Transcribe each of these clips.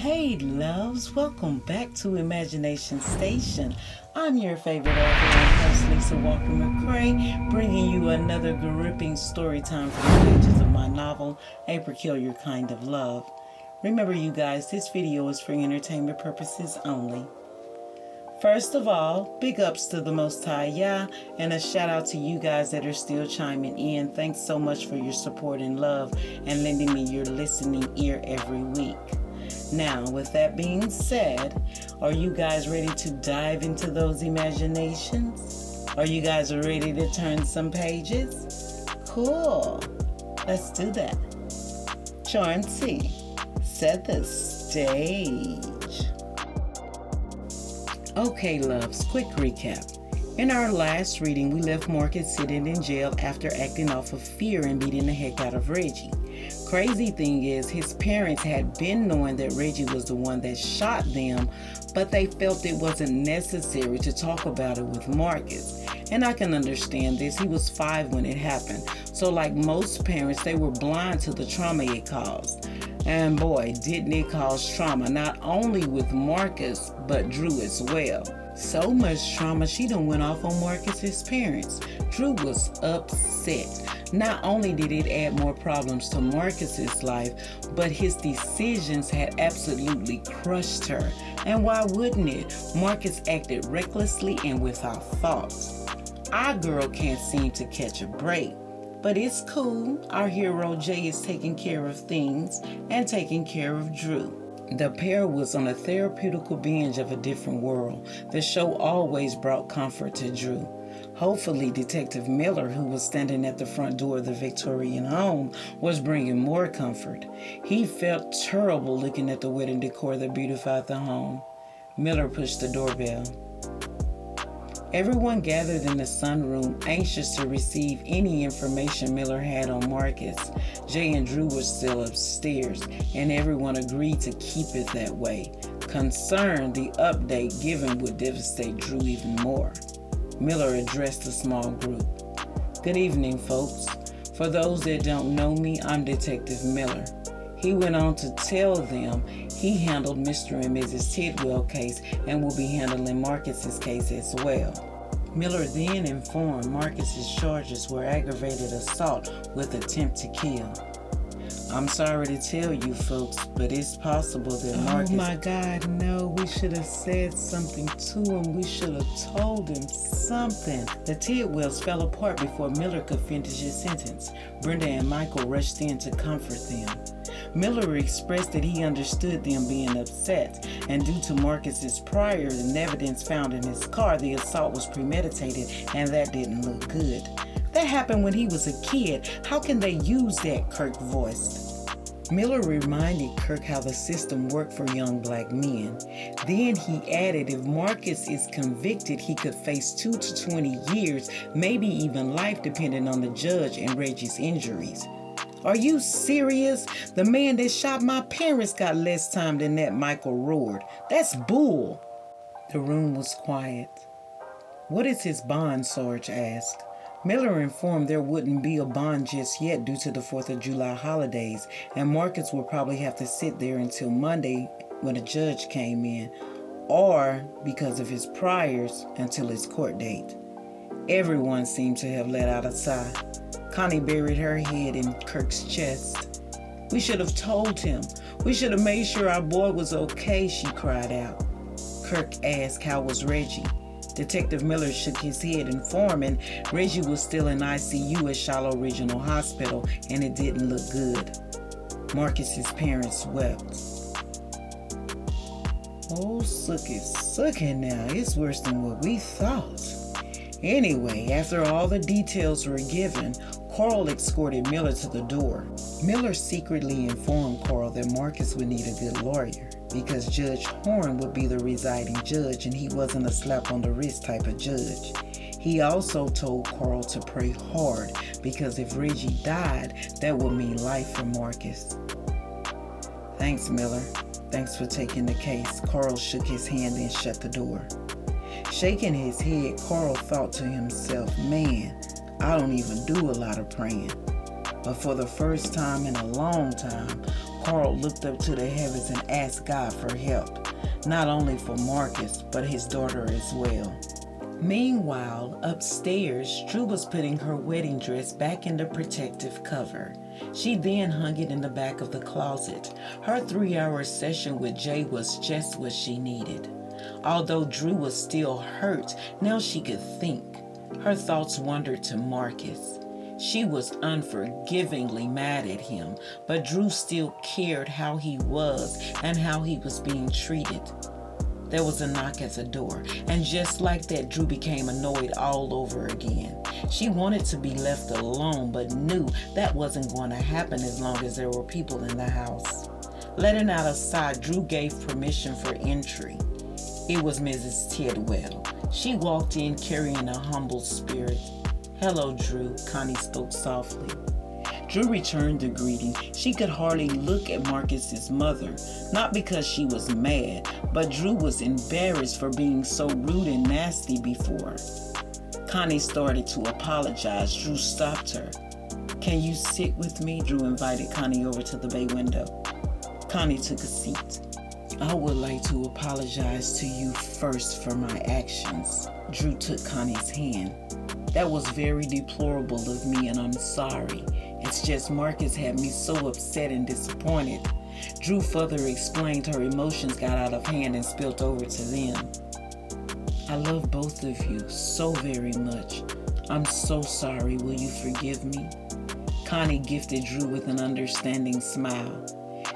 Hey loves, welcome back to Imagination Station. I'm your favorite author and host, Lisa Walker McCray, bringing you another gripping story time from the pages of my novel, A Peculiar Kind of Love. Remember you guys, this video is for entertainment purposes only. First of all, big ups to the Most High Yah, and a shout out to you guys that are still chiming in. Thanks so much for your support and love and lending me your listening ear every week. Now, with that being said, are you guys ready to dive into those imaginations? Are you guys ready to turn some pages? Cool. Let's do that. Chauncey, set the stage. Okay, loves, quick recap. In our last reading, we left Marcus sitting in jail after acting off of fear and beating the heck out of Reggie. Crazy thing is, his parents had been knowing that Reggie was the one that shot them, but they felt it wasn't necessary to talk about it with Marcus. And I can understand this. He was 5 when it happened. So like most parents, they were blind to the trauma it caused. And boy, didn't it cause trauma, not only with Marcus, but Drew as well. So much trauma, she done went off on Marcus's parents. Drew was upset. Not only did it add more problems to Marcus's life, but his decisions had absolutely crushed her. And why wouldn't it? Marcus acted recklessly and without thought. Our girl can't seem to catch a break. But it's cool. Our hero Jay is taking care of things and taking care of Drew. The pair was on a therapeutical binge of a different world. The show always brought comfort to Drew. Hopefully, Detective Miller, who was standing at the front door of the Victorian home, was bringing more comfort. He felt terrible looking at the wedding decor that beautified the home. Miller pushed the doorbell. Everyone gathered in the sunroom, anxious to receive any information Miller had on Marcus. Jay and Drew were still upstairs, and everyone agreed to keep it that way. Concerned the update given would devastate Drew even more. Miller addressed the small group. Good evening, folks. For those that don't know me, I'm Detective Miller. He went on to tell them he handled Mr. and Mrs. Tidwell case and will be handling Marcus's case as well. Miller then informed Marcus's charges were aggravated assault with attempt to kill. I'm sorry to tell you folks, but it's possible that Marcus... Oh my God, no, we should have said something to him. We should have told him something. The Tidwells fell apart before Miller could finish his sentence. Brenda and Michael rushed in to comfort them. Miller expressed that he understood them being upset, and due to Marcus's prior and evidence found in his car, the assault was premeditated, and that didn't look good. That happened when he was a kid. How can they use that? Kirk voiced. Miller reminded Kirk how the system worked for young black men. Then he added if Marcus is convicted, he could face 2 to 20 years, maybe even life, depending on the judge and Reggie's injuries. Are you serious? The man that shot my parents got less time than that, Michael roared. That's bull. The room was quiet. What is his bond? Sarge asked. Miller informed there wouldn't be a bond just yet due to the 4th of July holidays, and Marcus would probably have to sit there until Monday when a judge came in, or, because of his priors, until his court date. Everyone seemed to have let out a sigh. Connie buried her head in Kirk's chest. We should have told him. We should have made sure our boy was okay, she cried out. Kirk asked how was Reggie. Detective Miller shook his head, informing Reggie was still in ICU at Shiloh Regional Hospital, and it didn't look good. Marcus's parents wept. Oh, sucky now. It's worse than what we thought. Anyway, after all the details were given, Carl escorted Miller to the door. Miller secretly informed Carl that Marcus would need a good lawyer because Judge Horn would be the residing judge and he wasn't a slap on the wrist type of judge. He also told Carl to pray hard because if Reggie died, that would mean life for Marcus. Thanks, Miller. Thanks for taking the case. Carl shook his hand and shut the door. Shaking his head, Carl thought to himself, man, I don't even do a lot of praying. But for the first time in a long time, Carl looked up to the heavens and asked God for help, not only for Marcus, but his daughter as well. Meanwhile, upstairs, Drew was putting her wedding dress back in the protective cover. She then hung it in the back of the closet. Her 3-hour session with Jay was just what she needed. Although Drew was still hurt, now she could think. Her thoughts wandered to Marcus. She was unforgivingly mad at him, but Drew still cared how he was and how he was being treated. There was a knock at the door, and just like that, Drew became annoyed all over again. She wanted to be left alone, but knew that wasn't going to happen as long as there were people in the house. Letting out a sigh, Drew gave permission for entry. It was Mrs. Tidwell. She walked in carrying a humble spirit. "Hello, Drew," Connie spoke softly. Drew returned the greeting. She could hardly look at Marcus's mother, not because she was mad, but Drew was embarrassed for being so rude and nasty before. Connie started to apologize. Drew stopped her. "Can you sit with me?" Drew invited Connie over to the bay window. Connie took a seat. "I would like to apologize to you first for my actions." Drew took Connie's hand. "That was very deplorable of me, and I'm sorry. It's just Marcus had me so upset and disappointed." Drew further explained her emotions got out of hand and spilled over to them. "I love both of you so very much. I'm so sorry. Will you forgive me?" Connie gifted Drew with an understanding smile.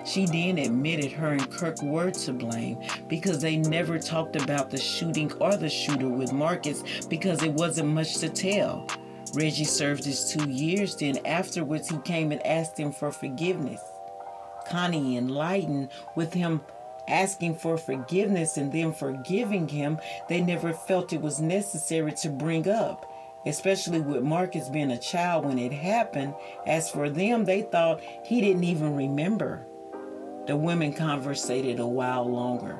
She then admitted her and Kirk were to blame because they never talked about the shooting or the shooter with Marcus because it wasn't much to tell. Reggie served his 2 years, then afterwards he came and asked him for forgiveness. Connie enlightened with him asking for forgiveness and then forgiving him, they never felt it was necessary to bring up, especially with Marcus being a child when it happened. As for them, they thought he didn't even remember. The women conversated a while longer.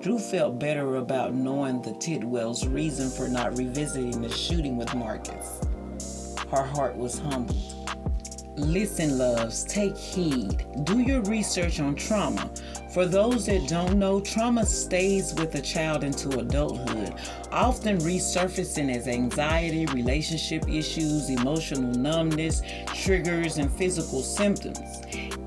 Drew felt better about knowing the Tidwell's reason for not revisiting the shooting with Marcus. Her heart was humbled. "Listen, loves, take heed. Do your research on trauma. For those that don't know, trauma stays with a child into adulthood, often resurfacing as anxiety, relationship issues, emotional numbness, triggers, and physical symptoms.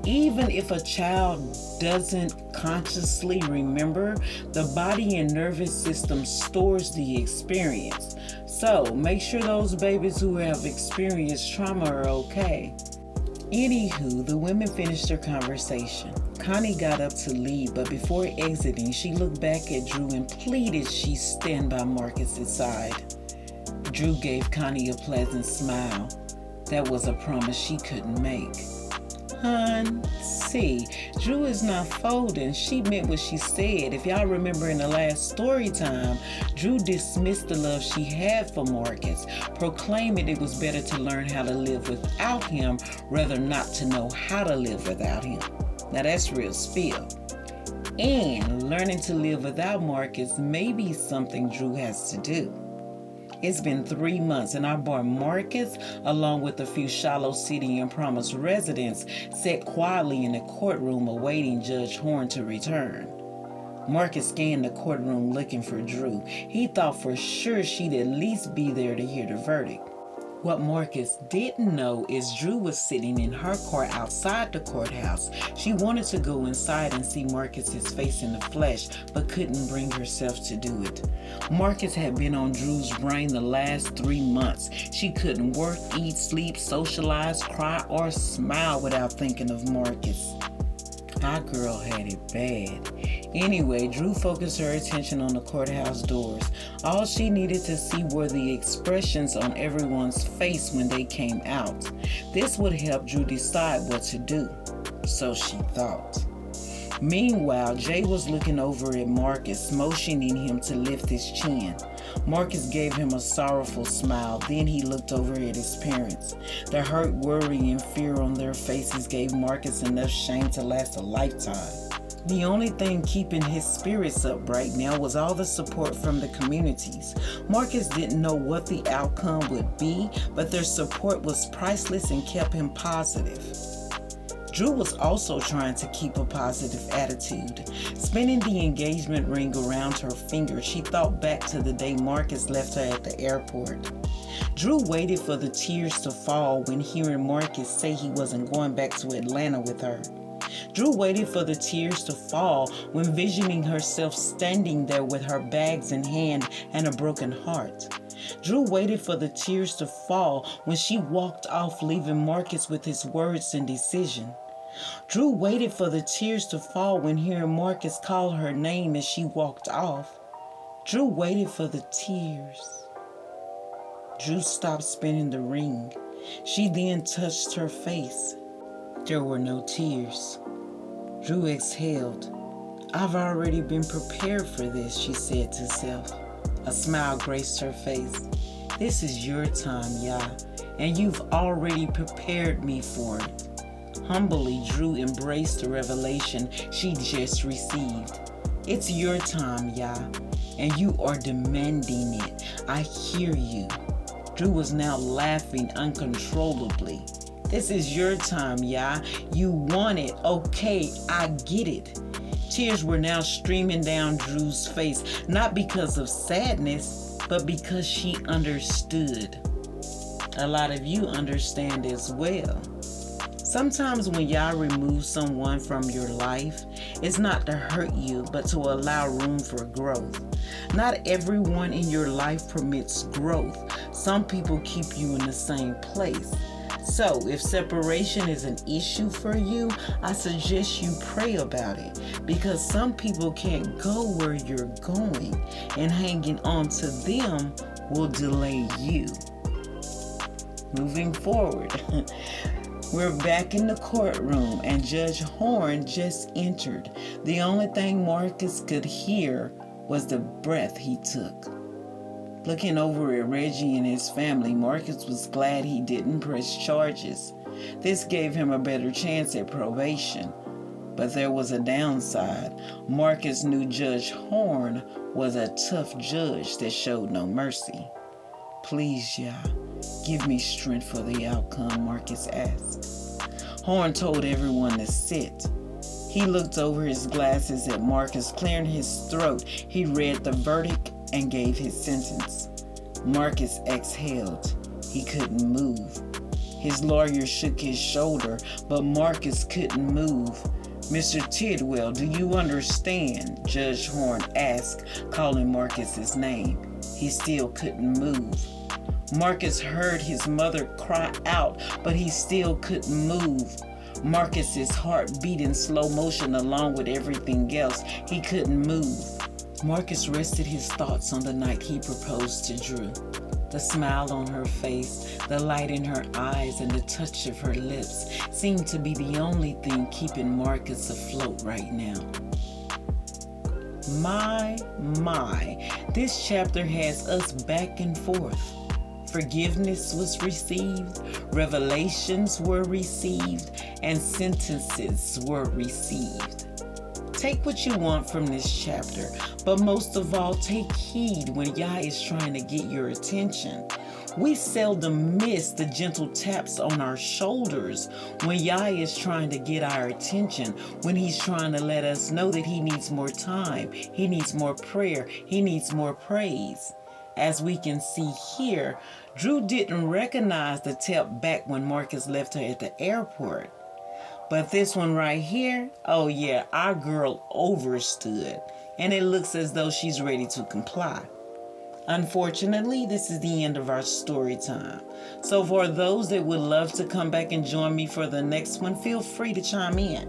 Even if a child doesn't consciously remember, the body and nervous system stores the experience. So make sure those babies who have experienced trauma are okay." Anywho, the women finished their conversation. Connie got up to leave, but before exiting, she looked back at Drew and pleaded she stand by Marcus's side. Drew gave Connie a pleasant smile. That was a promise she couldn't make. "Hun, see, Drew is not folding. She meant what she said. If y'all remember in the last story time, Drew dismissed the love she had for Marcus, proclaiming it was better to learn how to live without him rather not to know how to live without him." Now that's real spill. And learning to live without Marcus may be something Drew has to do. It's been 3 months and our boy Marcus, along with a few Shiloh City and Promise residents, sat quietly in the courtroom awaiting Judge Horn to return. Marcus scanned the courtroom looking for Drew. He thought for sure she'd at least be there to hear the verdict. What Marcus didn't know is Drew was sitting in her car outside the courthouse. She wanted to go inside and see Marcus's face in the flesh, but couldn't bring herself to do it. Marcus had been on Drew's brain the last 3 months. She couldn't work, eat, sleep, socialize, cry, or smile without thinking of Marcus. Our girl had it bad. Anyway, Drew focused her attention on the courthouse doors. All she needed to see were the expressions on everyone's face when they came out. This would help Drew decide what to do, so she thought. Meanwhile, Jay was looking over at Marcus, motioning him to lift his chin. Marcus gave him a sorrowful smile. Then he looked over at his parents. The hurt, worry, and fear on their faces gave Marcus enough shame to last a lifetime. The only thing keeping his spirits up right now was all the support from the communities. Marcus didn't know what the outcome would be, but their support was priceless and kept him positive. Drew was also trying to keep a positive attitude. Spinning the engagement ring around her finger, she thought back to the day Marcus left her at the airport. Drew waited for the tears to fall when hearing Marcus say he wasn't going back to Atlanta with her. Drew waited for the tears to fall when visioning herself standing there with her bags in hand and a broken heart. Drew waited for the tears to fall when she walked off, leaving Marcus with his words and decision. Drew waited for the tears to fall when hearing Marcus call her name as she walked off. Drew waited for the tears. Drew stopped spinning the ring. She then touched her face. There were no tears. Drew exhaled. "I've already been prepared for this," she said to self. A smile graced her face. "This is your time, Yah, and you've already prepared me for it." Humbly, Drew embraced the revelation she just received. "It's your time, Yah, and you are demanding it. I hear you." Drew was now laughing uncontrollably. "This is your time, Yah. You want it. Okay, I get it." Tears were now streaming down Drew's face, not because of sadness, but because she understood. A lot of you understand as well. Sometimes when Yah removes someone from your life, it's not to hurt you, but to allow room for growth. Not everyone in your life permits growth. Some people keep you in the same place. So, if separation is an issue for you, I suggest you pray about it, because some people can't go where you're going, and hanging on to them will delay you. Moving forward, we're back in the courtroom, and Judge Horn just entered. The only thing Marcus could hear was the breath he took. Looking over at Reggie and his family, Marcus was glad he didn't press charges. This gave him a better chance at probation. But there was a downside. Marcus knew Judge Horn was a tough judge that showed no mercy. "Please, Yah, give me strength for the outcome," Marcus asked. Horn told everyone to sit. He looked over his glasses at Marcus, clearing his throat. He read the verdict and gave his sentence. Marcus exhaled. He couldn't move. His lawyer shook his shoulder, but Marcus couldn't move. "Mr. Tidwell, do you understand?" Judge Horn asked, calling Marcus's name. He still couldn't move. Marcus heard his mother cry out, but he still couldn't move. Marcus's heart beat in slow motion along with everything else. He couldn't move. Marcus rested his thoughts on the night he proposed to Drew. The smile on her face, the light in her eyes, and the touch of her lips seemed to be the only thing keeping Marcus afloat right now. My, this chapter has us back and forth. Forgiveness was received, revelations were received, and sentences were received. Take what you want from this chapter, but most of all, take heed when Yah is trying to get your attention. We seldom miss the gentle taps on our shoulders when Yah is trying to get our attention, when he's trying to let us know that he needs more time, he needs more prayer, he needs more praise. As we can see here, Drew didn't recognize the tap back when Marcus left her at the airport. But this one right here, oh yeah, our girl overstood, and it looks as though she's ready to comply. Unfortunately, this is the end of our story time. So for those that would love to come back and join me for the next one, feel free to chime in.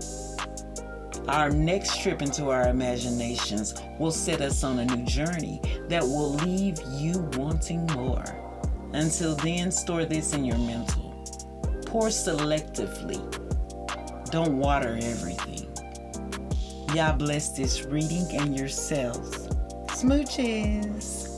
Our next trip into our imaginations will set us on a new journey that will leave you wanting more. Until then, store this in your mental. Pour selectively. Don't water everything. Yah bless this reading and yourselves. Smooches.